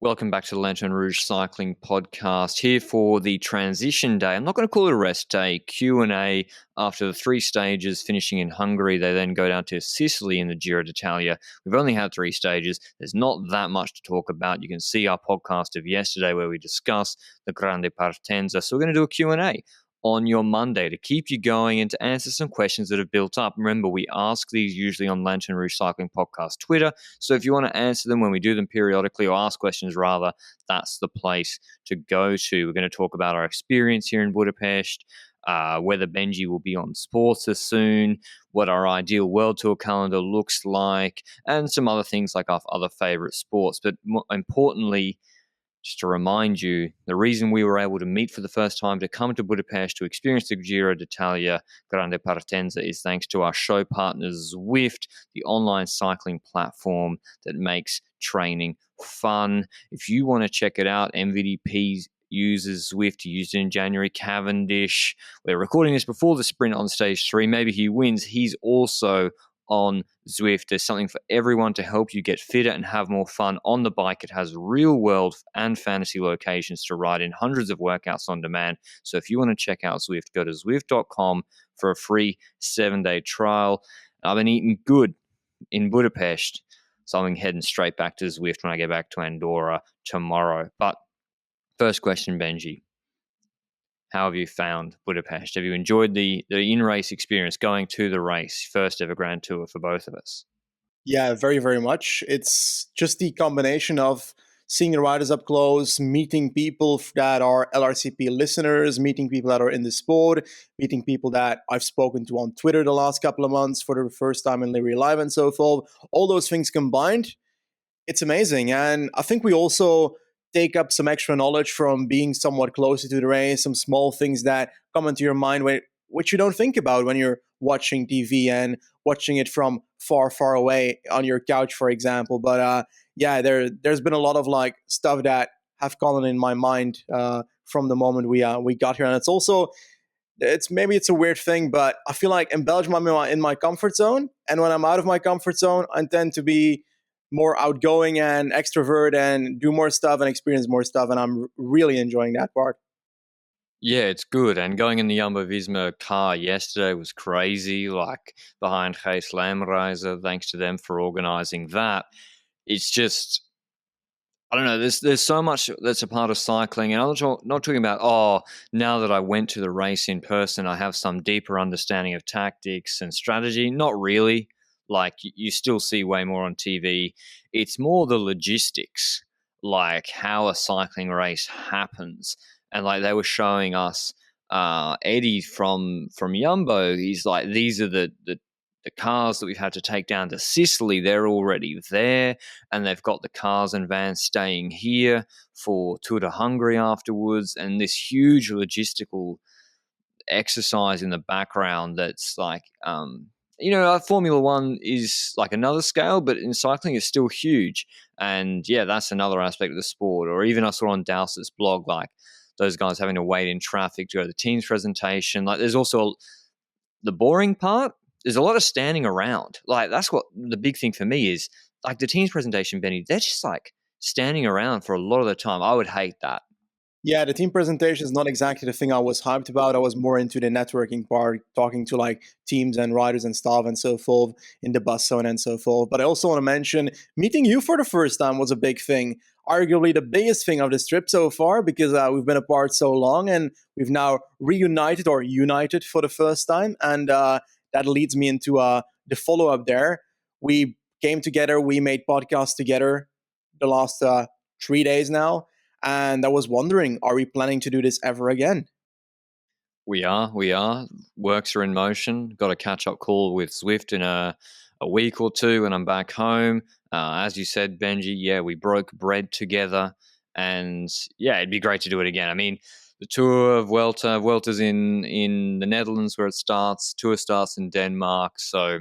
Welcome back to the Lanterne Rouge Cycling Podcast, here for the transition day. I'm not going to call it a rest day, Q&A after the three stages finishing in Hungary. They then go down to Sicily in the Giro d'Italia. We've only had three stages. There's not that much to talk about. You can see our podcast of yesterday where we discuss the Grande Partenza. So we're going to do a Q&A on your Monday to keep you going and to answer some questions that have built up. Remember, we ask these usually on Lanterne Rouge Cycling Podcast Twitter. So if you want to answer them when we do them periodically, or ask questions rather, that's the place to go to. We're going to talk about our experience here in Budapest, whether Benji will be on Sporza soon, what our ideal World Tour calendar looks like, and some other things like our other favorite sports. But more importantly, just to remind you, the reason we were able to meet for the first time to come to Budapest to experience the Giro d'Italia Grande Partenza is thanks to our show partners Zwift, the online cycling platform that makes training fun. If you want to check it out, MVDP uses Zwift. He used it in January. Cavendish. We're recording this before the sprint on stage 3. Maybe he wins. He's also on Zwift. There's something for everyone to help you get fitter and have more fun on the bike. It has real world and fantasy locations to ride in, hundreds of workouts on demand. So if you want to check out Zwift, go to Zwift.com for a free 7-day trial. I've been eating good in Budapest, so I'm heading straight back to Zwift when I get back to Andorra tomorrow. But first question, Benji. How have you found Budapest? Have you enjoyed the in-race experience, going to the race, first ever Grand Tour for both of us? Yeah, very, very much. It's just the combination of seeing the riders up close, meeting people that are LRCP listeners, meeting people that are in the sport, meeting people that I've spoken to on Twitter the last couple of months for the first time in Livery Live and so forth. All those things combined, it's amazing. And I think we also take up some extra knowledge from being somewhat closer to the race, some small things that come into your mind which you don't think about when you're watching TV and watching it from far, far away on your couch, for example. But yeah, there's been a lot of like stuff that have gone in my mind from the moment we got here, and it's a weird thing, but I feel like in Belgium I'm in my comfort zone, and when I'm out of my comfort zone, I tend to be more outgoing and extrovert and do more stuff and experience more stuff, and I'm really enjoying that part. Yeah, it's good. And going in the Jumbo-Visma car yesterday was crazy, like behind Gijs Lamreiser. Thanks to them for organising that. It's just, I don't know, there's so much that's a part of cycling. And I'm not talking about, now that I went to the race in person, I have some deeper understanding of tactics and strategy. Not really. Like, you still see way more on TV. It's more the logistics, like how a cycling race happens. And like they were showing us Eddie from Jumbo, he's like, these are the cars that we've had to take down to Sicily. They're already there, and they've got the cars and vans staying here for Tour de Hungary afterwards, and this huge logistical exercise in the background that's like, Formula One is like another scale, but in cycling it's still huge. And yeah, that's another aspect of the sport. Or even I saw on Dowsett's blog, like those guys having to wait in traffic to go to the team's presentation. Like there's also the boring part. There's a lot of standing around. Like that's what the big thing for me is. Like the team's presentation, Benny, they're just like standing around for a lot of the time. I would hate that. Yeah, the team presentation is not exactly the thing I was hyped about. I was more into the networking part, talking to like teams and riders and staff and so forth in the bus zone and so forth. But I also want to mention meeting you for the first time was a big thing. Arguably the biggest thing of this trip so far, because we've been apart so long and we've now reunited or united for the first time. And that leads me into the follow-up there. We came together, we made podcasts together the last 3 days now. And I was wondering, are we planning to do this ever again? We are. Works are in motion. Got a catch-up call with Zwift in a week or two, and I'm back home. As you said, Benji, yeah, we broke bread together, and yeah, it'd be great to do it again. I mean, the Tour of Vuelta's in the Netherlands where it starts. Tour starts in Denmark, so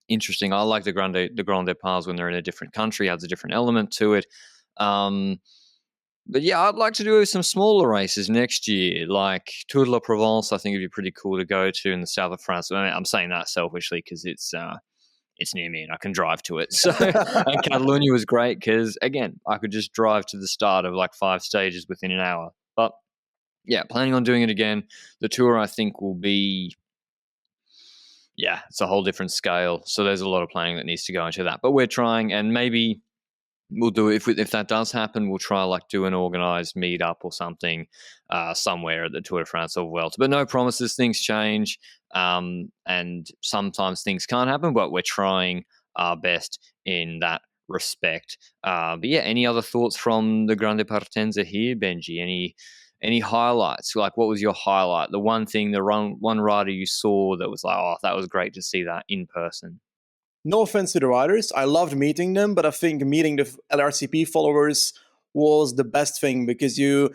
interesting. I like the Grande Pas when they're in a different country, adds a different element to it. But yeah, I'd like to do some smaller races next year, like Tour de la Provence. I think it'd be pretty cool to go to in the south of France. I mean, I'm saying that selfishly because it's it's near me and I can drive to it. So, and Catalonia was great because, again, I could just drive to the start of like 5 stages within an hour. But yeah, planning on doing it again. The tour, I think, will be, yeah, it's a whole different scale. So there's a lot of planning that needs to go into that. But we're trying, and maybe we'll do it if that does happen. We'll try like do an organized meetup or something somewhere at the Tour de France or Vuelta. But no promises. Things change, and sometimes things can't happen. But we're trying our best in that respect. But yeah, any other thoughts from the Grande Partenza here, Benji? Any highlights? Like, what was your highlight? The one thing, the one rider you saw that was like, oh, that was great to see that in person. No offense to the riders, I loved meeting them, but I think meeting the LRCP followers was the best thing because you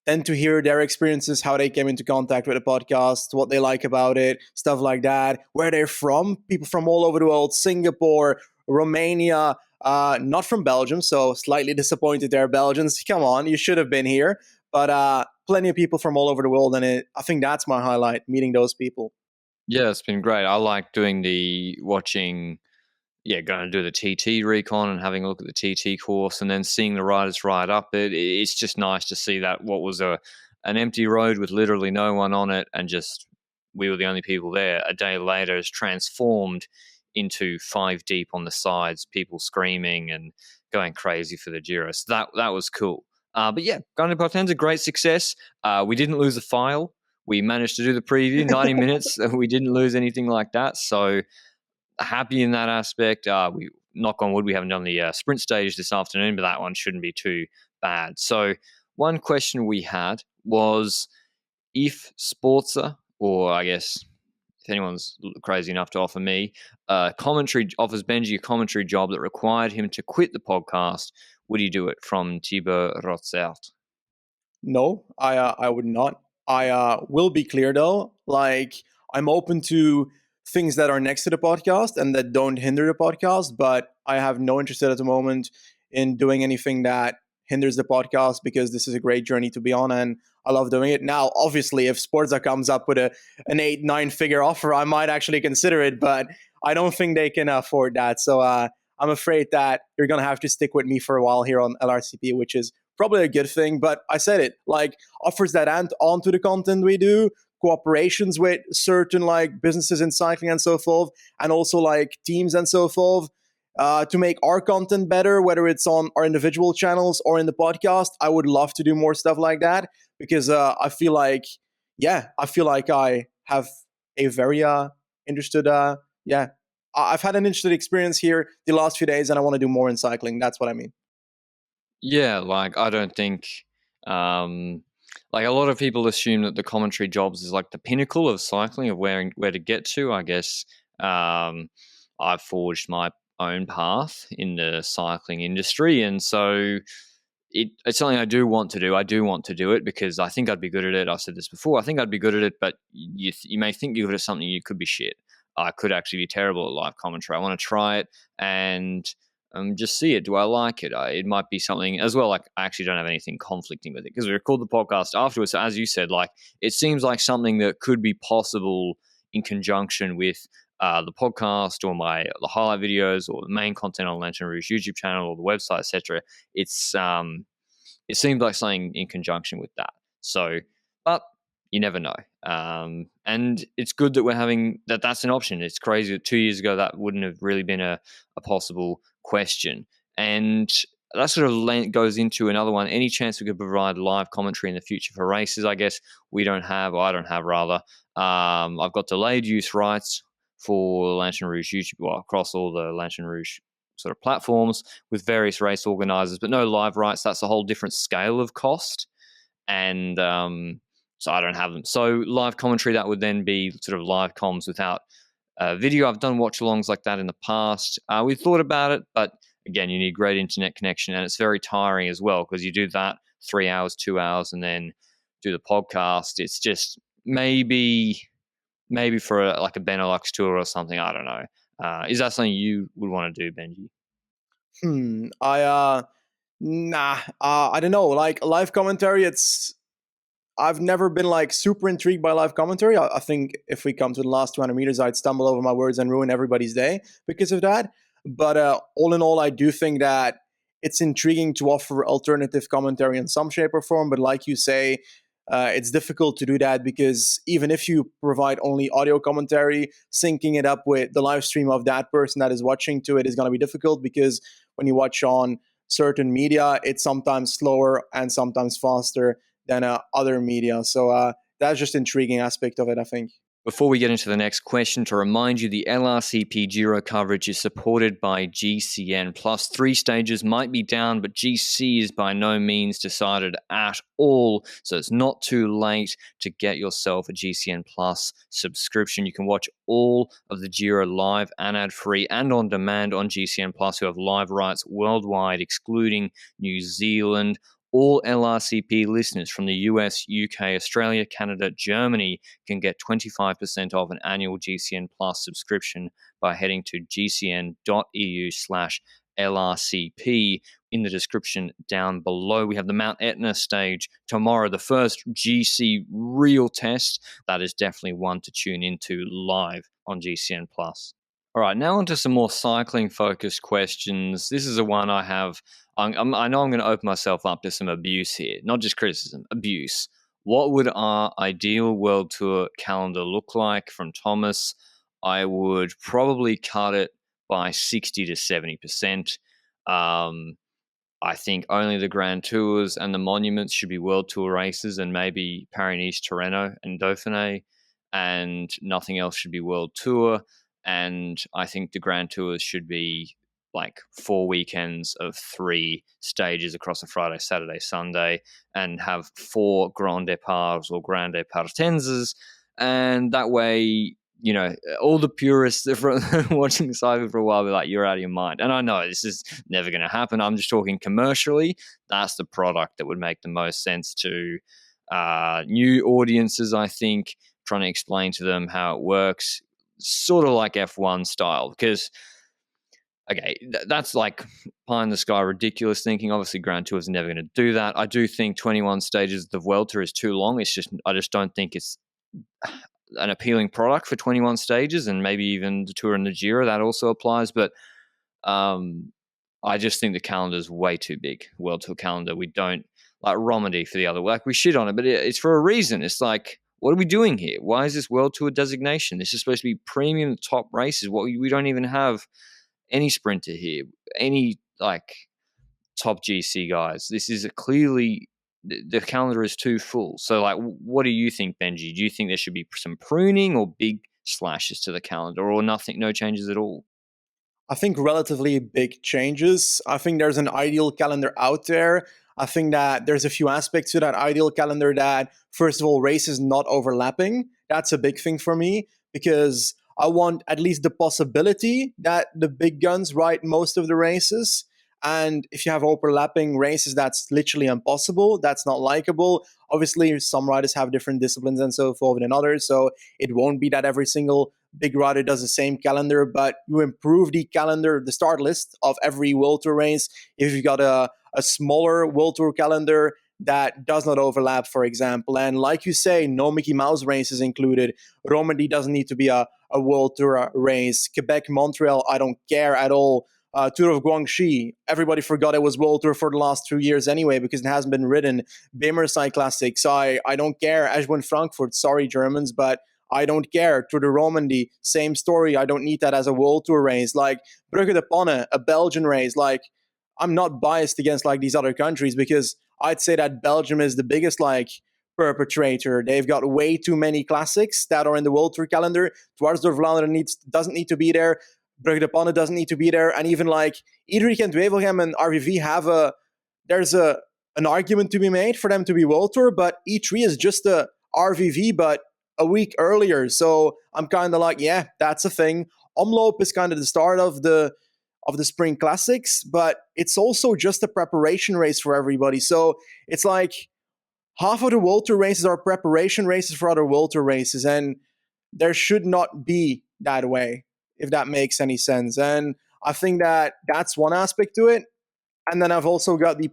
tend to hear their experiences, how they came into contact with the podcast, what they like about it, stuff like that, where they're from. People from all over the world, Singapore, Romania, not from Belgium, so slightly disappointed there, Belgians. Come on, you should have been here. But plenty of people from all over the world, and I think that's my highlight, meeting those people. Yeah, it's been great. I like doing the watching. Yeah, going to do the TT recon and having a look at the TT course, and then seeing the riders ride up it. It's just nice to see that what was an empty road with literally no one on it, and just we were the only people there. A day later, is transformed into 5 deep on the sides, people screaming and going crazy for the Giro. So that was cool. But yeah, Grande Partenza, great success. We didn't lose a file. We managed to do the preview, 90 minutes. We didn't lose anything like that. So happy in that aspect. We knock on wood, we haven't done the sprint stage this afternoon, but that one shouldn't be too bad. So one question we had was if Sporza, or I guess if anyone's crazy enough to offer me commentary, offers Benji a commentary job that required him to quit the podcast, would he do it? From Thibaut Rotzert. No, I would not. I will be clear though. Like I'm open to things that are next to the podcast and that don't hinder the podcast, but I have no interest at the moment in doing anything that hinders the podcast because this is a great journey to be on and I love doing it. Now, obviously, if Sporza comes up with an 8-9 figure offer, I might actually consider it, but I don't think they can afford that. So I'm afraid that you're gonna have to stick with me for a while here on LRCP, which is probably a good thing. But I said it, like offers that add onto the content we do, cooperations with certain like businesses in cycling and so forth, and also like teams and so forth. To make our content better, whether it's on our individual channels or in the podcast, I would love to do more stuff like that because I feel like, I have a very interested, I've had an interesting experience here the last few days and I want to do more in cycling. That's what I mean. Yeah, like I don't think like a lot of people assume that the commentary jobs is like the pinnacle of cycling of where to get to. I guess I've forged my own path in the cycling industry, and so it's something I do want to do. I do want to do it because I think I'd be good at it. I've said this before. I think I'd be good at it, but you may think you're good at something, you could be shit. I could actually be terrible at live commentary. I want to try it and just see it. Do I like it? It might be something as well. Like I actually don't have anything conflicting with it because we record the podcast afterwards. So as you said, like it seems like something that could be possible in conjunction with the podcast or the highlight videos or the main content on Lanterne Rouge YouTube channel or the website, etc. It's it seems like something in conjunction with that. So, but you never know. And it's good that we're having that's an option. It's crazy that 2 years ago that wouldn't have really been a possible question. And that sort of goes into another one. Any chance we could provide live commentary in the future for races? I guess we don't have, or I don't have rather. I've got delayed use rights for Lanterne Rouge YouTube, well, across all the Lanterne Rouge sort of platforms with various race organizers, but no live rights. That's a whole different scale of cost. And so I don't have them. So live commentary, that would then be sort of live comms without video. I've done watch-alongs like that in the past. We've thought about it, but again, you need great internet connection, and it's very tiring as well because you do that 3 hours, 2 hours, and then do the podcast. It's just maybe for like a Benelux tour or something. I don't know. Is that something you would want to do, Benji? I don't know. Like live commentary, it's I've never been like super intrigued by live commentary. I think if we come to the last 200 meters, I'd stumble over my words and ruin everybody's day because of that. But all in all, I do think that it's intriguing to offer alternative commentary in some shape or form. But like you say, it's difficult to do that because even if you provide only audio commentary, syncing it up with the live stream of that person that is watching to it is going to be difficult because when you watch on certain media, it's sometimes slower and sometimes faster than other media. So that's just intriguing aspect of it, I think. Before we get into the next question, to remind you, the LRCP Giro coverage is supported by GCN. Plus, 3 stages might be down, but GC is by no means decided at all. So it's not too late to get yourself a GCN Plus subscription. You can watch all of the Giro live and ad-free and on demand on GCN Plus, who have live rights worldwide, excluding New Zealand. All LRCP listeners from the US, UK, Australia, Canada, Germany can get 25% off an annual GCN Plus subscription by heading to gcn.eu/LRCP. In the description down below, we have the Mount Etna stage tomorrow, the first GC real test. That is definitely one to tune into live on GCN Plus. All right, now onto some more cycling-focused questions. This is a one I have. I know I'm going to open myself up to some abuse here, not just criticism, abuse. What would our ideal World Tour calendar look like? From Thomas, I would probably cut it by 60 to 70%. I think only the Grand Tours and the Monuments should be World Tour races, and maybe Paris-Nice, and Dauphiné, and nothing else should be World Tour. And I think the Grand Tours should be like 4 weekends of 3 stages across a Friday, Saturday, Sunday, and have 4 Grand Departs or Grand Departenses. And that way, you know, all the purists from watching cycling for a while be like, you're out of your mind. And I know this is never going to happen. I'm just talking commercially. That's the product that would make the most sense to new audiences, I think, trying to explain to them how it works, sort of like F1 style. Because, okay, that's like pie in the sky ridiculous thinking. Obviously, Grand Tour is never going to do that. I do think 21 stages of the Vuelta is too long. I just don't think it's an appealing product for 21 stages, and maybe even the Tour and the Giro, that also applies. But I just think the calendar is way too big. World Tour calendar. We don't like Romandy for the other. Like, we shit on it, but it's for a reason. It's like, what are we doing here? Why is this World Tour designation? This is supposed to be premium top races. What we don't even have any sprinter here, any like top GC guys. This is clearly, the calendar is too full. So, like, what do you think, Benji? Do you think there should be some pruning or big slashes to the calendar, or nothing, no changes at all? I think relatively big changes. I think there's an ideal calendar out there. I think that there's a few aspects to that ideal calendar that, first of all, races not overlapping. That's a big thing for me because I want at least the possibility that the big guns ride most of the races. And if you have overlapping races, that's literally impossible. That's not likable. Obviously, some riders have different disciplines and so forth than others. So it won't be that every single big rider does the same calendar, but you improve the calendar, the start list of every World Tour race. If you've got a smaller World Tour calendar that does not overlap, for example. And like you say, no Mickey Mouse races included. Romandy doesn't need to be a World Tour race. Quebec, Montreal, I don't care at all. Tour of Guangxi, everybody forgot it was World Tour for the last 2 years anyway because it hasn't been ridden. Bemerside Classic, so I don't care. Ashburn Frankfurt, sorry Germans, but I don't care. Tour de Romandy, same story. I don't need that as a World Tour race. Like Brugge de Panne, a Belgian race. Like, I'm not biased against like these other countries because I'd say that Belgium is the biggest like perpetrator. They've got way too many classics that are in the World Tour calendar. Dwars door Vlaanderen doesn't need to be there. Brugge de Panne doesn't need to be there. And even like Idrik and Wevelgem and RVV have there's an argument to be made for them to be World Tour, but E3 is just a RVV, but a week earlier. So I'm kind of like, yeah, that's a thing. Omloop is kind of the start of the spring classics, but it's also just a preparation race for everybody. So it's like half of the World Tour races are preparation races for other World Tour races, and there should not be that way, if that makes any sense. And I think that that's one aspect to it. And then I've also got the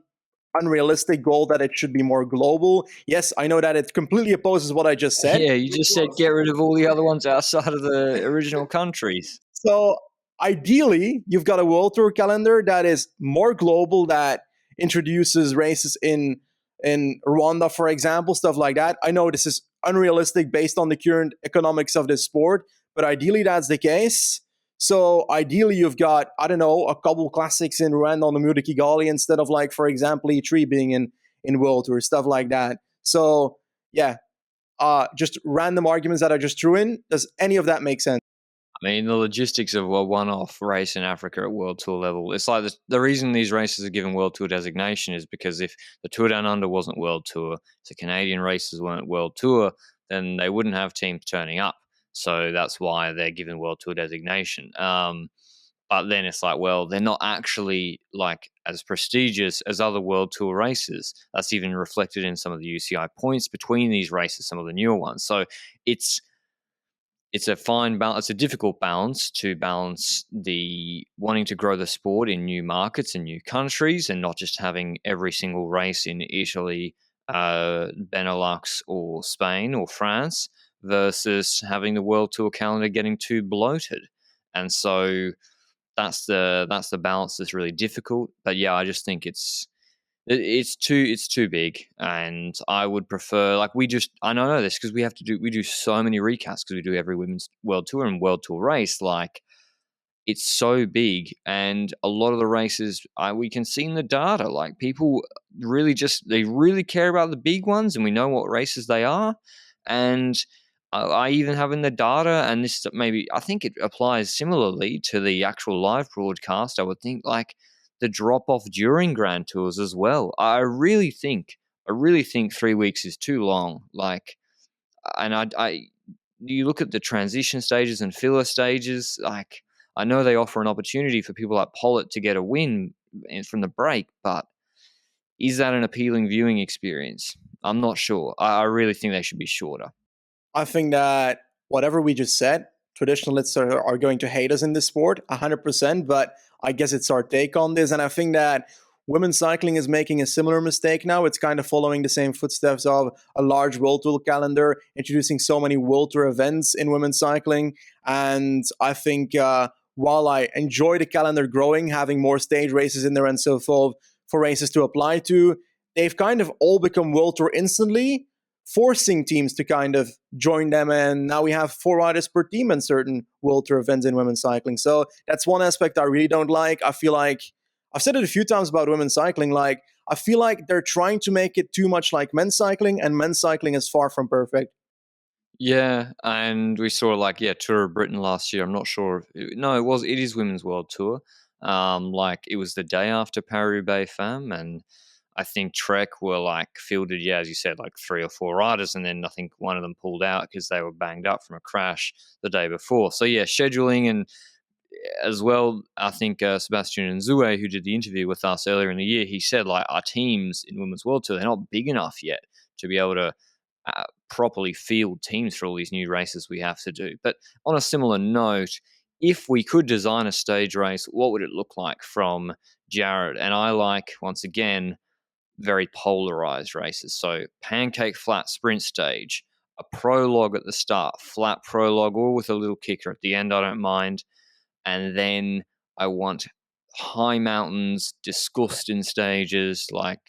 unrealistic goal that it should be more global. Yes, I know that it completely opposes what I just said. Yeah, you just said get rid of all the other ones outside of the original countries. So ideally, you've got a World Tour calendar that is more global, that introduces races in Rwanda, for example, stuff like that. I know this is unrealistic based on the current economics of this sport, but ideally that's the case. So ideally, you've got, I don't know, a couple classics in Rwanda on the Mura Kigali instead of, like, for example, E3 being in World Tour, stuff like that. So yeah, just random arguments that I just threw in. Does any of that make sense? I mean, the logistics of a one-off race in Africa at World Tour level. It's like the reason these races are given World Tour designation is because if the Tour Down Under wasn't World Tour, if the Canadian races weren't World Tour, then they wouldn't have teams turning up. So that's why they're given World Tour designation. But then it's like, well, they're not actually like as prestigious as other World Tour races. That's even reflected in some of the UCI points between these races, some of the newer ones. So it's a fine balance. It's a difficult balance to balance the wanting to grow the sport in new markets and new countries, and not just having every single race in Italy, Benelux, or Spain or France, versus having the World Tour calendar getting too bloated. And so that's the balance that's really difficult. But yeah, I just think it's too big, and I would prefer, like, I know this because we do so many recasts because we do every women's World Tour and World Tour race. Like, it's so big, and a lot of the races we can see in the data, like, people they really care about the big ones, and we know what races they are. And I even have in the data, and this maybe I think it applies similarly to the actual live broadcast. I would think, like, the drop off during Grand Tours as well. I really think 3 weeks is too long. Like, and I you look at the transition stages and filler stages. Like, I know they offer an opportunity for people like Pollitt to get a win from the break, but is that an appealing viewing experience? I'm not sure. I really think they should be shorter. I think that whatever we just said, traditionalists are going to hate us in this sport 100%, but I guess it's our take on this. And I think that women's cycling is making a similar mistake now. It's kind of following the same footsteps of a large World Tour calendar, introducing so many World Tour events in women's cycling. And I think while I enjoy the calendar growing, having more stage races in there and so forth for races to apply to, they've kind of all become World Tour instantly, forcing teams to kind of join them. And now we have 4 riders per team in certain World Tour events in women's cycling. So that's one aspect I really don't like. I feel like I've said it a few times about women's cycling. Like, I feel like they're trying to make it too much like men's cycling, and men's cycling is far from perfect. Yeah, and we saw, like, Tour of Britain last year. I'm not sure. No, it is Women's World Tour. Like, it was the day after Paris-Roubaix Femme, and I think Trek were, like, fielded, as you said, like 3 or 4 riders, and then I think one of them pulled out because they were banged up from a crash the day before. So yeah, scheduling, and as well, I think Sebastian Nzue, who did the interview with us earlier in the year, he said, like, our teams in Women's World Tour, they're not big enough yet to be able to properly field teams for all these new races we have to do. But on a similar note, if we could design a stage race, what would it look like from Jared? And I like, once again, very polarized races. So pancake flat sprint stage, a prologue at the start, flat prologue, or with a little kicker at the end, I don't mind. And then I want high mountains, disgusting stages like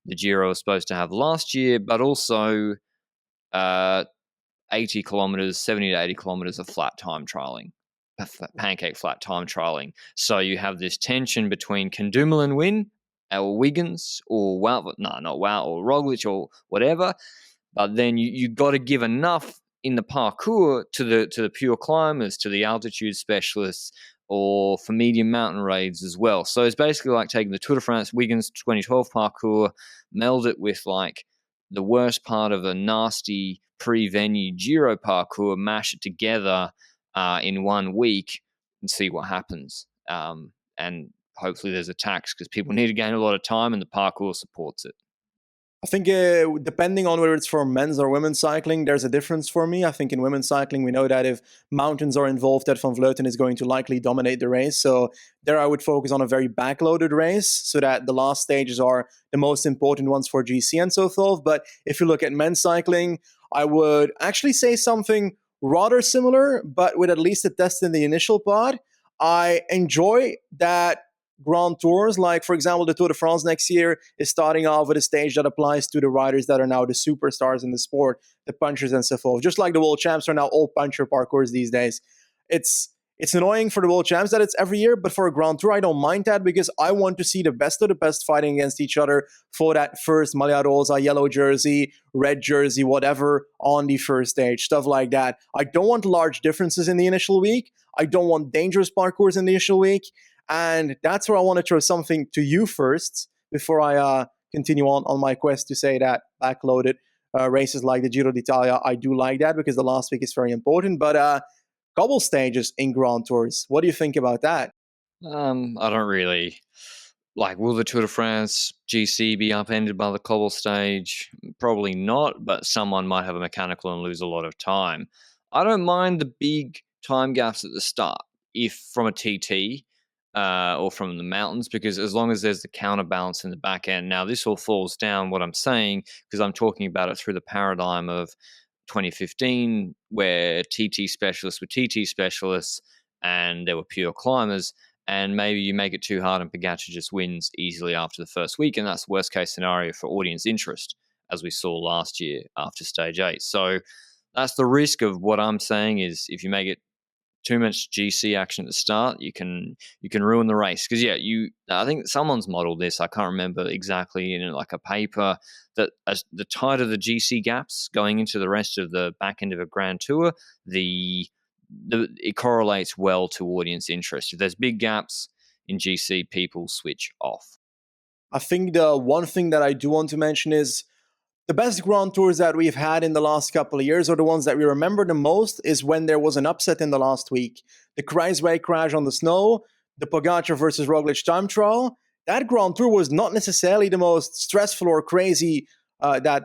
the Giro was supposed to have last year, but also uh, 80 kilometers, 70 to 80 kilometers of flat time trialing, pancake flat time trialing. So you have this tension between can Dumoulin win, or Wiggins, or not Wow, or Roglic, or whatever. But then you got to give enough in the parcours to the pure climbers, to the altitude specialists, or for medium mountain raids as well. So it's basically like taking the Tour de France Wiggins 2012 parcours, meld it with, like, the worst part of a nasty pre-venue Giro parcours, mash it together in 1 week and see what happens. And hopefully there's a tax because people need to gain a lot of time, and the parcours supports it. I think depending on whether it's for men's or women's cycling, there's a difference for me. I think in women's cycling, we know that if mountains are involved, that Van Vleuten is going to likely dominate the race. So there I would focus on a very backloaded race so that the last stages are the most important ones for GC and so forth. But if you look at men's cycling, I would actually say something rather similar, but with at least a test in the initial part. I enjoy that Grand Tours, like for example, the Tour de France next year is starting off with a stage that applies to the riders that are now the superstars in the sport, the punchers and so forth. Just like the world champs are now all puncher parcours these days. It's annoying for the world champs that it's every year, but for a Grand Tour, I don't mind that because I want to see the best of the best fighting against each other for that first Maglia Rosa, yellow jersey, red jersey, whatever, on the first stage, stuff like that. I don't want large differences in the initial week. I don't want dangerous parcours in the initial week. And that's where I want to throw something to you first before I continue on my quest to say that backloaded races like the Giro d'Italia, I do like that because the last week is very important. But cobble stages in Grand Tours, what do you think about that? I don't really like. Will the Tour de France GC be upended by the cobble stage? Probably not, but someone might have a mechanical and lose a lot of time. I don't mind the big time gaps at the start if from a TT. Or from the mountains, because as long as there's the counterbalance in the back end. Now, this all falls down what I'm saying because I'm talking about it through the paradigm of 2015, where TT specialists were TT specialists and there were pure climbers. And maybe you make it too hard and Pogacar just wins easily after the first week. And that's the worst case scenario for audience interest, as we saw last year after stage 8. So that's the risk of what I'm saying is if you make it too much GC action at the start, you can ruin the race. Because I think someone's modeled this. I can't remember exactly in like a paper that as the tighter the GC gaps going into the rest of the back end of a Grand Tour, it correlates well to audience interest. If there's big gaps in GC, people switch off. I think the one thing that I do want to mention is the best Grand Tours that we've had in the last couple of years, or the ones that we remember the most, is when there was an upset in the last week. The Kruijswijk crash on the snow, the Pogacar versus Roglic time trial. That Grand Tour was not necessarily the most stressful or crazy Tour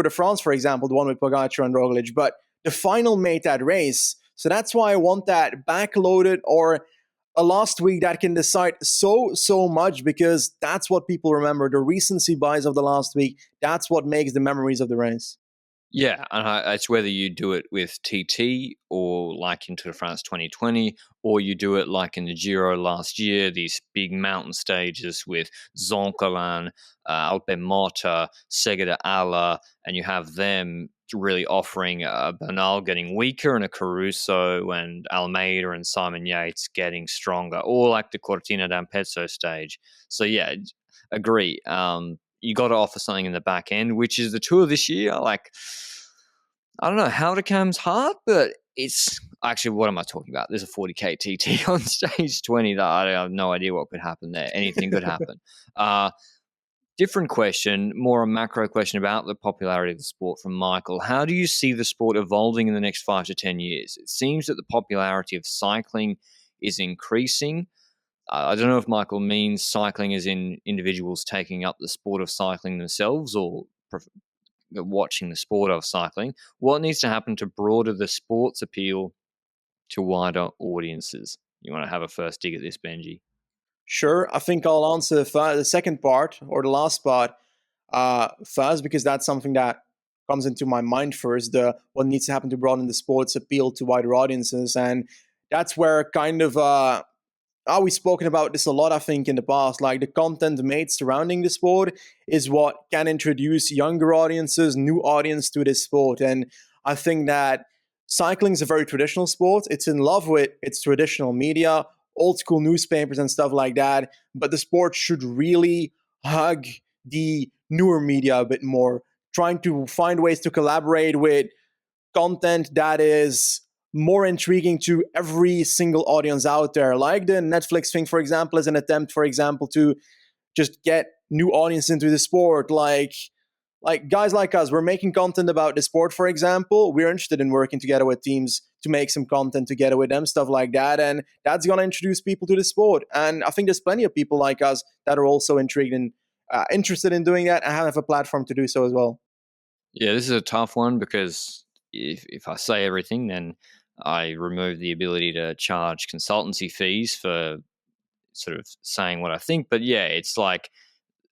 de France, for example, the one with Pogacar and Roglic, but the final made that race. So that's why I want that backloaded or a last week that can decide so much, because that's what people remember. The recency bias of the last week, that's what makes the memories of the race. Yeah, and it's whether you do it with TT or like in Tour de France 2020, or you do it like in the Giro last year, these big mountain stages with Zoncolan, Alpemota, Sega de Ala, and you have them really offering a Bernal getting weaker and a Caruso and Almeida and Simon Yates getting stronger, or like the Cortina d'Ampezzo stage. So yeah, agree. You got to offer something in the back end, which is the Tour this year. Like, I don't know, Houdekam's hard, but it's actually, what am I talking about? There's a 40k TT on stage 20 that I have no idea what could happen there. Anything could happen. Different question, more a macro question about the popularity of the sport from Michael. How do you see the sport evolving in the next 5 to 10 years? It seems that the popularity of cycling is increasing. I don't know if Michael means cycling as in individuals taking up the sport of cycling themselves or watching the sport of cycling. What needs to happen to broaden the sport's appeal to wider audiences? You want to have a first dig at this, Benji? Sure. I think I'll answer the second part or the last part first, because that's something that comes into my mind first. What needs to happen to broaden the sport's appeal to wider audiences. And that's where kind of we've spoken about this a lot, I think, in the past. Like the content made surrounding the sport is what can introduce younger audiences, new audience to this sport. And I think that cycling is a very traditional sport. It's in love with its traditional media, old school newspapers and stuff like that. But the sport should really hug the newer media a bit more, trying to find ways to collaborate with content that is more intriguing to every single audience out there. Like the Netflix thing, for example, is an attempt, for example, to just get new audience into the sport. Like guys like us, we're making content about the sport, for example. We're interested in working together with teams to make some content together with them, stuff like that. And that's going to introduce people to the sport. And I think there's plenty of people like us that are also intrigued interested in doing that, I have a platform to do so as well. Yeah, this is a tough one because if I say everything, then I remove the ability to charge consultancy fees for sort of saying what I think. But yeah, it's like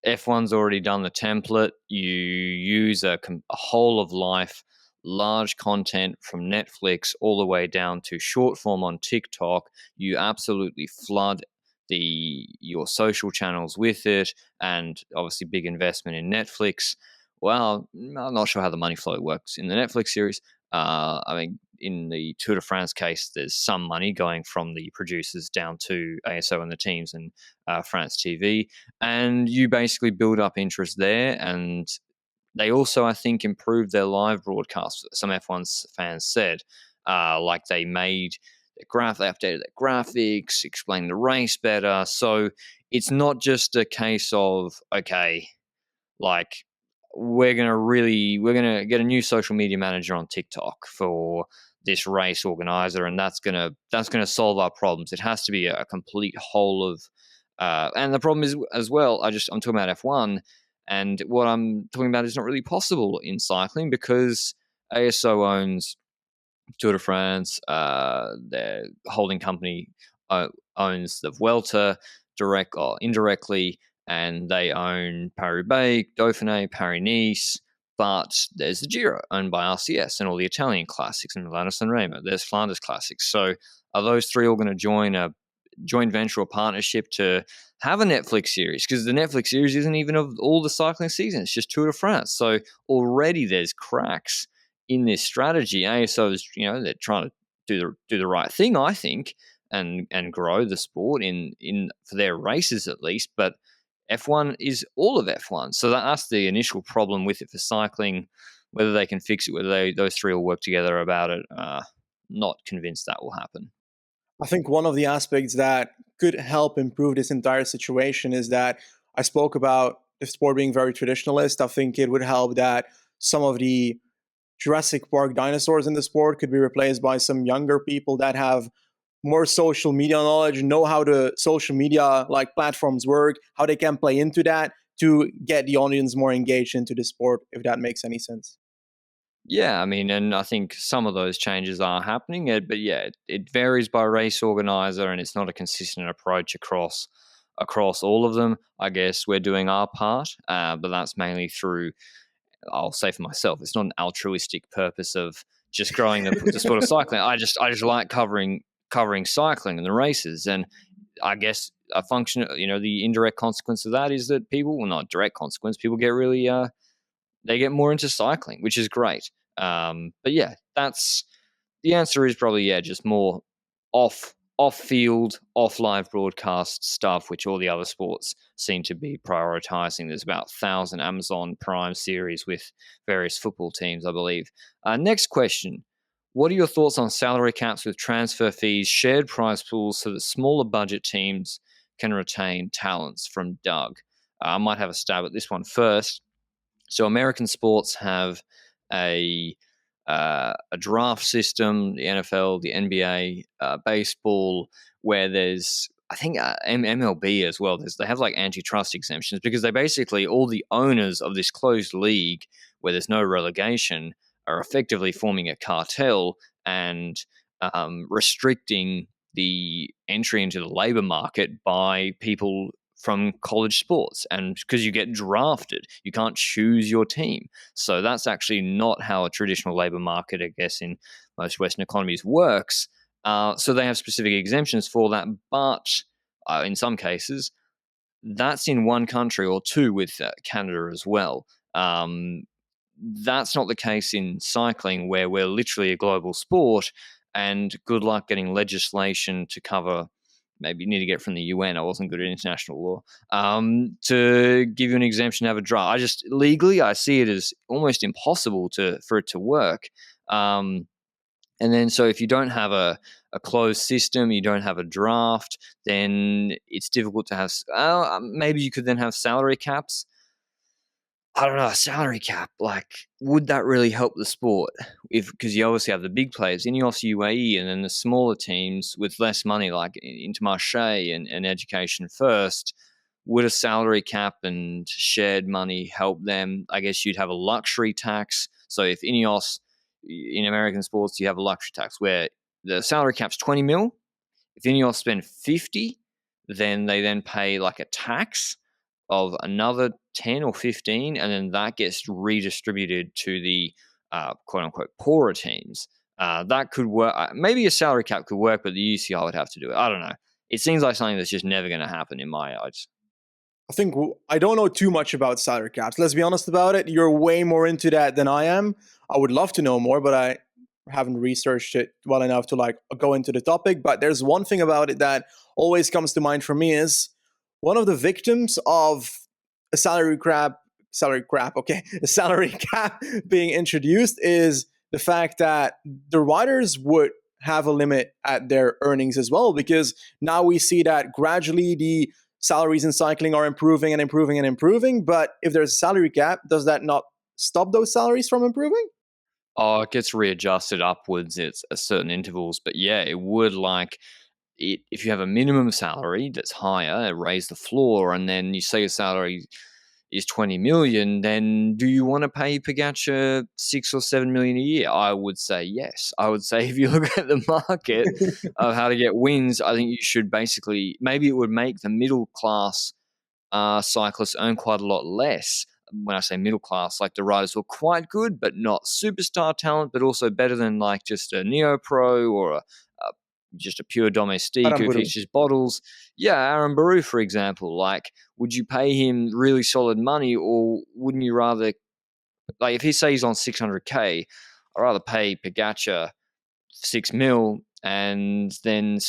F1's already done the template. You use a whole of life, large content from Netflix all the way down to short form on TikTok. You absolutely flood your social channels with it, and obviously big investment in Netflix. Well, I'm not sure how the money flow works in the Netflix series. I mean, in the Tour de France case, there's some money going from the producers down to ASO and the teams and France TV, and you basically build up interest there. And they also, I think, improved their live broadcast. Some F1 fans said, like they made they updated their graphics, explained the race better. So it's not just a case of, okay, like we're gonna get a new social media manager on TikTok for this race organizer, and that's gonna solve our problems. It has to be a complete whole of, and the problem is as well. I'm talking about F1, and what I'm talking about is not really possible in cycling because ASO owns Tour de France. Their holding company owns the Vuelta direct or indirectly, and they own Paris-Roubaix, Dauphiné, Paris-Nice. But there's the Giro owned by RCS and all the Italian classics and Milano-San Remo. There's Flanders classics. So are those three all going to join a joint venture or partnership to have a Netflix series? Because the Netflix series isn't even of all the cycling season. It's just Tour de France. So already there's cracks in this strategy. ASO is, they're trying to do the right thing, I think, and grow the sport in for their races at least. But F1 is all of F1, so that's the initial problem with it for cycling. Whether they can fix it, whether those three will work together about it, not convinced that will happen. I think one of the aspects that could help improve this entire situation is that I spoke about the sport being very traditionalist. I think it would help that some of the Jurassic Park dinosaurs in the sport could be replaced by some younger people that have more social media knowledge, know how the social media like platforms work, how they can play into that to get the audience more engaged into the sport, if that makes any sense. Yeah, I mean, and I think some of those changes are happening, but yeah, it varies by race organizer, and it's not a consistent approach across all of them. I guess we're doing our part, but that's mainly through, I'll say for myself, it's not an altruistic purpose of just growing the sport of cycling. I just like covering cycling and the races, and I guess a function, the indirect consequence of that is that people, well, not direct consequence, people get really they get more into cycling, which is great. But yeah, that's the answer is probably, yeah, just more off field, off live broadcast stuff, which all the other sports seem to be prioritizing. There's about 1,000 Amazon Prime series with various football teams, I believe. Next question. What are your thoughts on salary caps with transfer fees, shared prize pools so that smaller budget teams can retain talents? From Doug. I might have a stab at this one first. So American sports have a draft system, the NFL, the NBA, baseball, where there's, I think, MLB as well. They have like antitrust exemptions because they basically, all the owners of this closed league where there's no relegation are effectively forming a cartel and restricting the entry into the labor market by people from college sports. And because you get drafted, you can't choose your team. So that's actually not how a traditional labor market, I guess, in most Western economies works. So they have specific exemptions for that. But in some cases, that's in one country or two with Canada as well. That's not the case in cycling, where we're literally a global sport, and good luck getting legislation to cover. Maybe you need to get it from the UN. I wasn't good at international law. To give you an exemption to have a draft. Legally, I see it as almost impossible for it to work. And then, so if you don't have a closed system, you don't have a draft, then it's difficult to have. Maybe you could then have salary caps. I don't know, a salary cap, like, would that really help the sport? Because you obviously have the big players, Ineos, UAE, and then the smaller teams with less money, like Intermarché and Education First. would a salary cap and shared money help them? I guess you'd have a luxury tax. So if Ineos, in American sports, you have a luxury tax where the salary cap's 20 mil. If Ineos spend 50, then they then pay like a tax of another 10 or 15, and then that gets redistributed to the quote unquote poorer teams. That could work. Maybe a salary cap could work, but the UCI would have to do it. I don't know. It seems like something that's just never going to happen in my eyes. I think I don't know too much about salary caps. Let's be honest about it. You're way more into that than I am. I would love to know more, but I haven't researched it well enough to like go into the topic. But there's one thing about it that always comes to mind for me is one of the victims of a a salary cap being introduced is the fact that the riders would have a limit at their earnings as well, because now we see that gradually the salaries in cycling are improving and improving and improving. But if there's a salary cap, does that not stop those salaries from improving? Oh, it gets readjusted upwards at certain intervals. But yeah, it would if you have a minimum salary that's higher, raise the floor, and then you say your salary is 20 million, then do you want to pay Pogacar 6 or 7 million a year? I would say yes. I would say if you look at the market of how to get wins, I think you should basically, maybe it would make the middle class cyclists earn quite a lot less. When I say middle class, like the riders who are quite good, but not superstar talent, but also better than like just a neo pro or just a pure domestique who features bottles. Yeah, Aaron Baru, for example. Like, would you pay him really solid money, or wouldn't you rather, like, if he says he's on 600K, I'd rather pay Pogacar 6 mil and then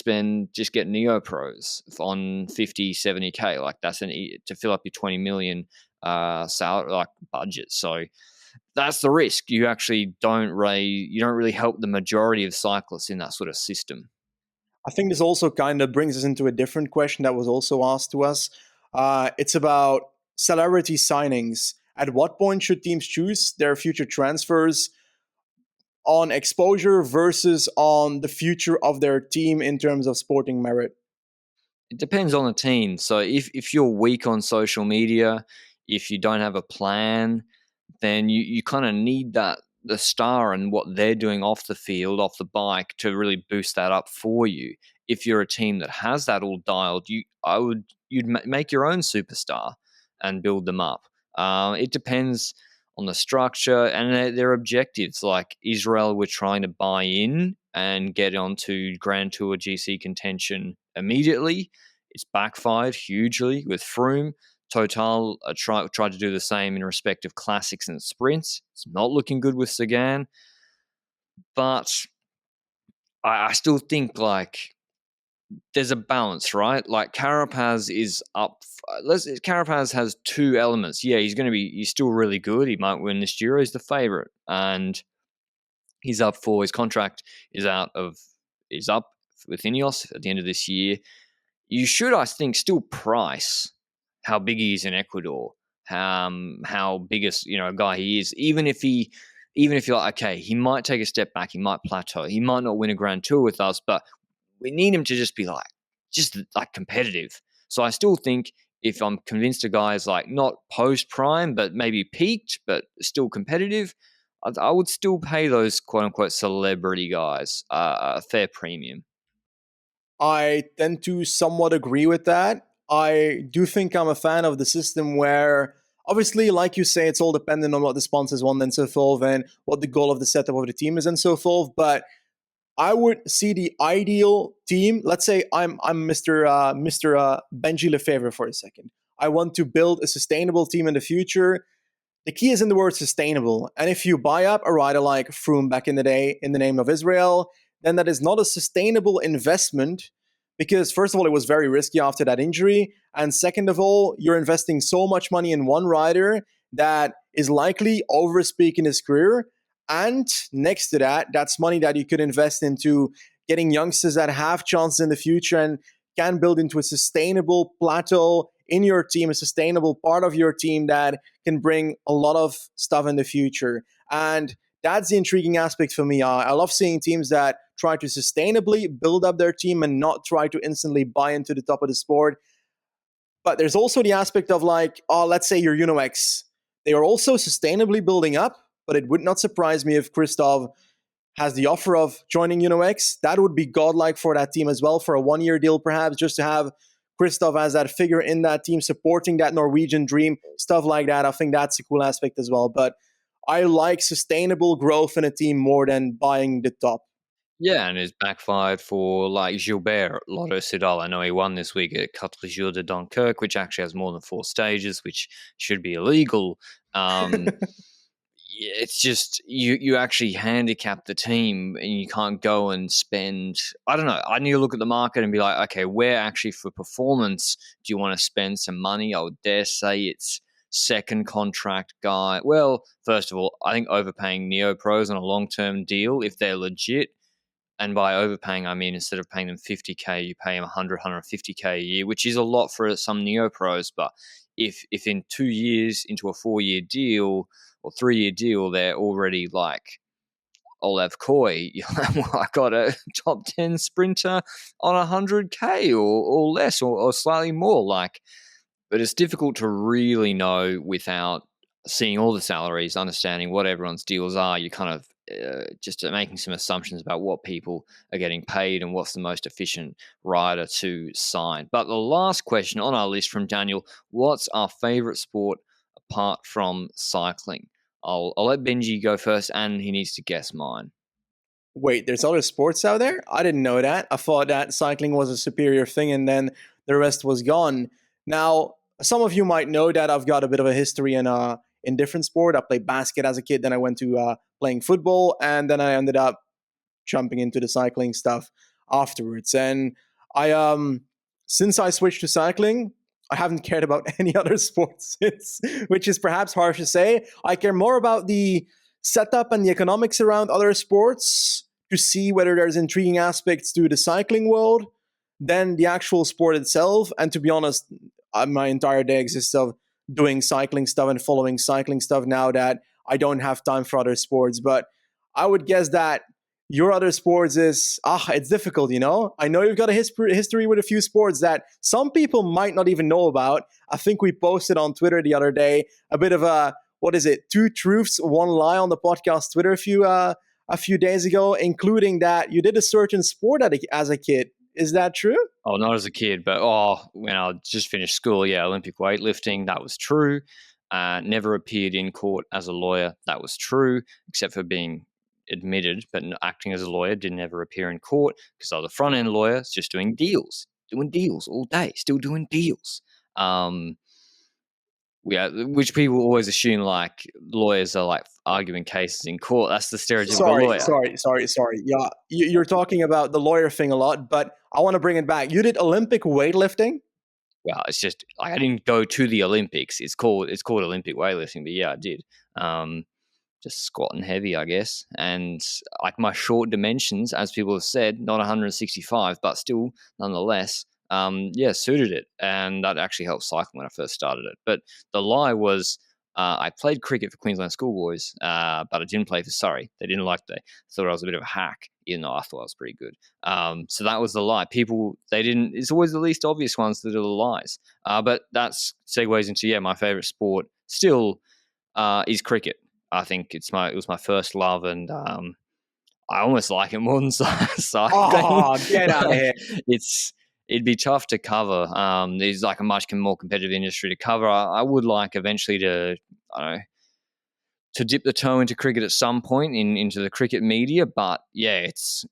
just get neo pros on 50, 70K. Like, that's to fill up your 20 million salary, like, budget. So that's the risk. You actually don't really help the majority of cyclists in that sort of system. I think this also kind of brings us into a different question that was also asked to us. It's about celebrity signings. At what point should teams choose their future transfers on exposure versus on the future of their team in terms of sporting merit? It depends on the team. So if you're weak on social media, if you don't have a plan, then you kind of need the star and what they're doing off the field, off the bike, to really boost that up for you. If you're a team that has that all dialed, you'd make your own superstar and build them up. It depends on the structure and their objectives. Like Israel, we're trying to buy in and get onto Grand Tour GC contention immediately. It's backfired hugely with Froome. Total tried to do the same in respect of classics and sprints. It's not looking good with Sagan, but I still think like there's a balance, right? Like Carapaz is up. Carapaz has two elements. Yeah, he's still really good. He might win this Giro. He's the favorite, and he's up for his contract is up with Ineos at the end of this year. You should, I think, still price how big he is in Ecuador, how big a guy he is. Even if you're like, okay, he might take a step back, he might plateau, he might not win a Grand Tour with us, but we need him to just be like competitive. So I still think if I'm convinced a guy is like not post prime, but maybe peaked, but still competitive, I would still pay those quote unquote celebrity guys a fair premium. I tend to somewhat agree with that. I do think I'm a fan of the system where, obviously, like you say, it's all dependent on what the sponsors want and so forth, and what the goal of the setup of the team is and so forth. But I would see the ideal team. Let's say I'm Mr. Benji Lefebvre for a second. I want to build a sustainable team in the future. The key is in the word sustainable. And if you buy up a rider like Froome back in the day in the name of Israel, then that is not a sustainable investment, because first of all, it was very risky after that injury. And second of all, you're investing so much money in one rider that is likely overspeaking his career. And next to that, that's money that you could invest into getting youngsters that have chances in the future and can build into a sustainable plateau in your team, a sustainable part of your team that can bring a lot of stuff in the future. And that's the intriguing aspect for me. I love seeing teams that try to sustainably build up their team and not try to instantly buy into the top of the sport. But there's also the aspect of like, oh, let's say you're UNOX. They are also sustainably building up, but it would not surprise me if Christoph has the offer of joining UNOX. That would be godlike for that team as well, for a 1-year deal perhaps, just to have Christoph as that figure in that team supporting that Norwegian dream, stuff like that. I think that's a cool aspect as well. But I like sustainable growth in a team more than buying the top. Yeah, and it's backfired for like Gilbert at Lotto Soudal. I know he won this week at Quatre Jours de Dunkirk, which actually has more than 4 stages, which should be illegal. It's just you actually handicap the team, and you can't go and spend. I don't know. I need to look at the market and be like, okay, where actually for performance do you want to spend some money? I would dare say it's second contract guy. Well, first of all, I think overpaying neo pros on a long term deal if they're legit. And by overpaying, I mean instead of paying them 50K, you pay them 100, 150K a year, which is a lot for some neo pros. But if in 2 years into a 4-year deal or 3-year deal, they're already like Olev Koy, I got a top 10 sprinter on 100K or less or slightly more. Like, but it's difficult to really know without seeing all the salaries, understanding what everyone's deals are. You kind of just making some assumptions about what people are getting paid and what's the most efficient rider to sign. But the last question on our list from Daniel: what's our favorite sport apart from cycling? I'll let Benji go first, and he needs to guess mine. Wait, there's other sports out there? I didn't know that. I thought that cycling was a superior thing and then the rest was gone. Now, some of you might know that I've got a bit of a history in different sport. I played basket as a kid, then I went to playing football, and then I ended up jumping into the cycling stuff afterwards. And I since I switched to cycling, I haven't cared about any other sports since, which is perhaps harsh to say. I care more about the setup and the economics around other sports to see whether there's intriguing aspects to the cycling world than the actual sport itself. And to be honest, my entire day exists of doing cycling stuff and following cycling stuff now that I don't have time for other sports. But I would guess that your other sports is, it's difficult, you know? I know you've got a history with a few sports that some people might not even know about. I think we posted on Twitter the other day a bit of a, what is it, 2 truths, 1 lie on the podcast Twitter a few days ago, including that you did a certain sport as a kid. Is that true? Oh, not as a kid, but when I just finished school, yeah, Olympic weightlifting, that was true. Never appeared in court as a lawyer, that was true, except for being admitted, but acting as a lawyer, didn't ever appear in court because I was a front end lawyer, just doing deals all day, still doing deals. Yeah, which people always assume like lawyers are like arguing cases in court. That's the stereotypical lawyer. Sorry. Yeah, you're talking about the lawyer thing a lot, but I want to bring it back. You did Olympic weightlifting? Well, it's just like I didn't go to the Olympics. It's called Olympic weightlifting, but yeah, I did. Just squatting heavy, I guess. And like my short dimensions, as people have said, not 165, but still nonetheless, suited it. And that actually helped cycling when I first started it. But the lie was I played cricket for Queensland Schoolboys, but I didn't play for Surrey. They didn't like that. Thought I was a bit of a hack, even though I thought I was pretty good. So that was the lie. People, it's always the least obvious ones that are the lies. But that segues into, my favorite sport still is cricket. I think it was my first love, and I almost like it more than cycling. Oh, get out of here! It'd be tough to cover. It's like a much more competitive industry to cover. I would like eventually to dip the toe into cricket at some point into the cricket media, but yeah, it's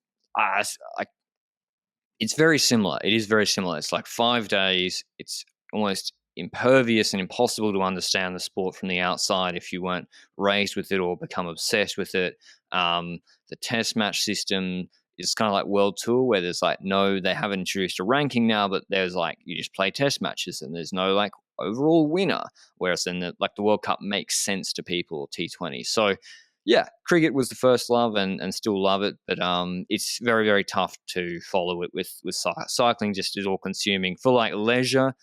very similar. It is very similar. It's like 5 days. It's almost impervious and impossible to understand the sport from the outside if you weren't raised with it or become obsessed with it. The test match system is kind of like World Tour, where there's like they haven't introduced a ranking now, but there's like you just play test matches and there's no like overall winner. Whereas then the World Cup makes sense to people, T20. So yeah, cricket was the first love and still love it, but it's very, very tough to follow it with cycling. Just is all consuming. For like leisure,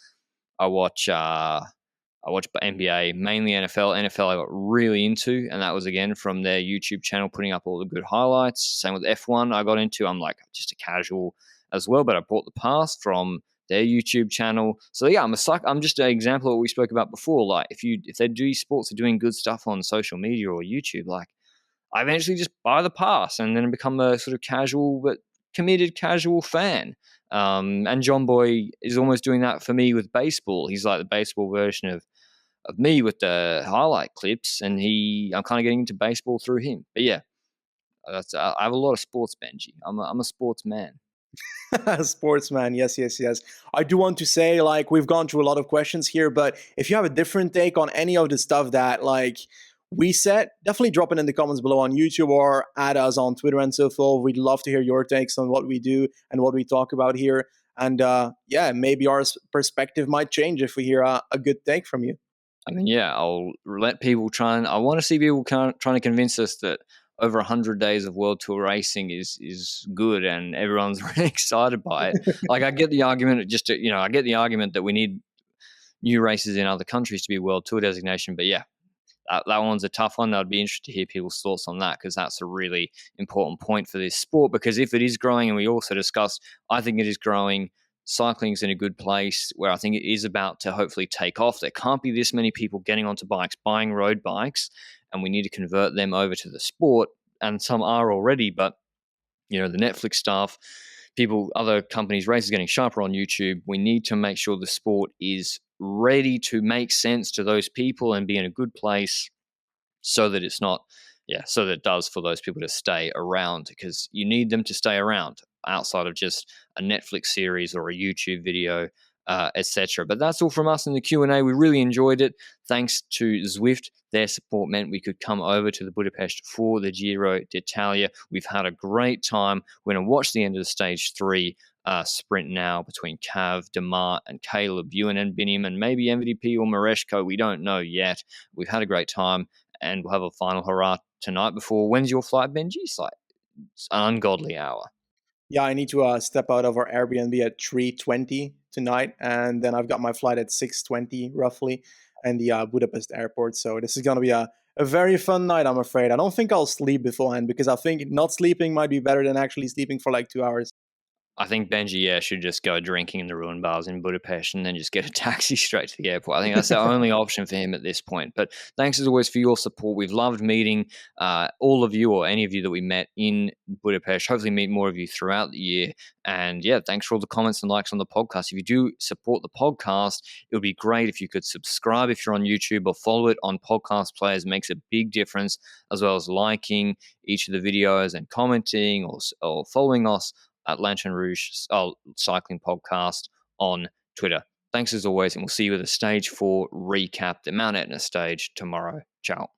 I watch NBA, mainly NFL. NFL I got really into, and that was again from their YouTube channel putting up all the good highlights. Same with F1 I got into. I'm like just a casual as well, but I bought the pass from their YouTube channel. So yeah, I'm just an example of what we spoke about before. Like if they do sports are doing good stuff on social media or YouTube, like I eventually just buy the pass and then become a sort of casual but committed casual fan. And John Boy is almost doing that for me with baseball. He's like the baseball version of me with the highlight clips, and I'm kind of getting into baseball through him. But yeah, I have a lot of sports, Benji. I'm a sports man. Sportsman, yes, yes, yes. I do want to say, like, we've gone through a lot of questions here, but if you have a different take on any of the stuff that, like, we said, definitely drop it in the comments below on YouTube or add us on Twitter and so forth. We'd love to hear your takes on what we do and what we talk about here. And yeah, maybe our perspective might change if we hear a good take from you. I mean, yeah, I'll let people I want to see people trying to convince us that over 100 days of World Tour racing is good and everyone's really excited by it. Like, I get the argument, I get the argument that we need new races in other countries to be World Tour designation. But yeah, that one's a tough one. I'd be interested to hear people's thoughts on that, because that's a really important point for this sport. Because if it is growing, and we also discussed, I think it is growing, cycling's in a good place where I think it is about to hopefully take off. There can't be this many people getting onto bikes, buying road bikes, and we need to convert them over to the sport. And some are already, but the Netflix stuff, other companies, races getting sharper on YouTube. We need to make sure the sport is ready to make sense to those people and be in a good place, so that so that it does for those people to stay around, because you need them to stay around outside of just a Netflix series or a YouTube video, etc. But that's all from us in the Q&A. We really enjoyed it. Thanks to Zwift. Their support meant we could come over to the Budapest for the Giro d'Italia. We've had a great time. We're going to watch the end of the stage 3 sprint now between Cav, Demar, and Caleb, Ewan and Biniam, and maybe MVP or Mareshko. We don't know yet. We've had a great time, and we'll have a final hurrah tonight before. When's your flight, Benji? It's an ungodly hour. Yeah, I need to step out of our Airbnb at 3:20 tonight, and then I've got my flight at 6:20 roughly, and the Budapest airport. So this is going to be a very fun night, I'm afraid. I don't think I'll sleep beforehand, because I think not sleeping might be better than actually sleeping for like 2 hours. I think Benji, should just go drinking in the ruin bars in Budapest and then just get a taxi straight to the airport. I think that's the only option for him at this point. But thanks as always for your support. We've loved meeting all of you, or any of you that we met in Budapest. Hopefully meet more of you throughout the year. And yeah, thanks for all the comments and likes on the podcast. If you do support the podcast, it would be great if you could subscribe if you're on YouTube, or follow it on podcast players. It makes a big difference, as well as liking each of the videos and commenting, or following us at Lanterne Rouge Cycling Podcast on Twitter. Thanks as always, and we'll see you at the Stage 4 recap, the Mount Etna stage tomorrow. Ciao.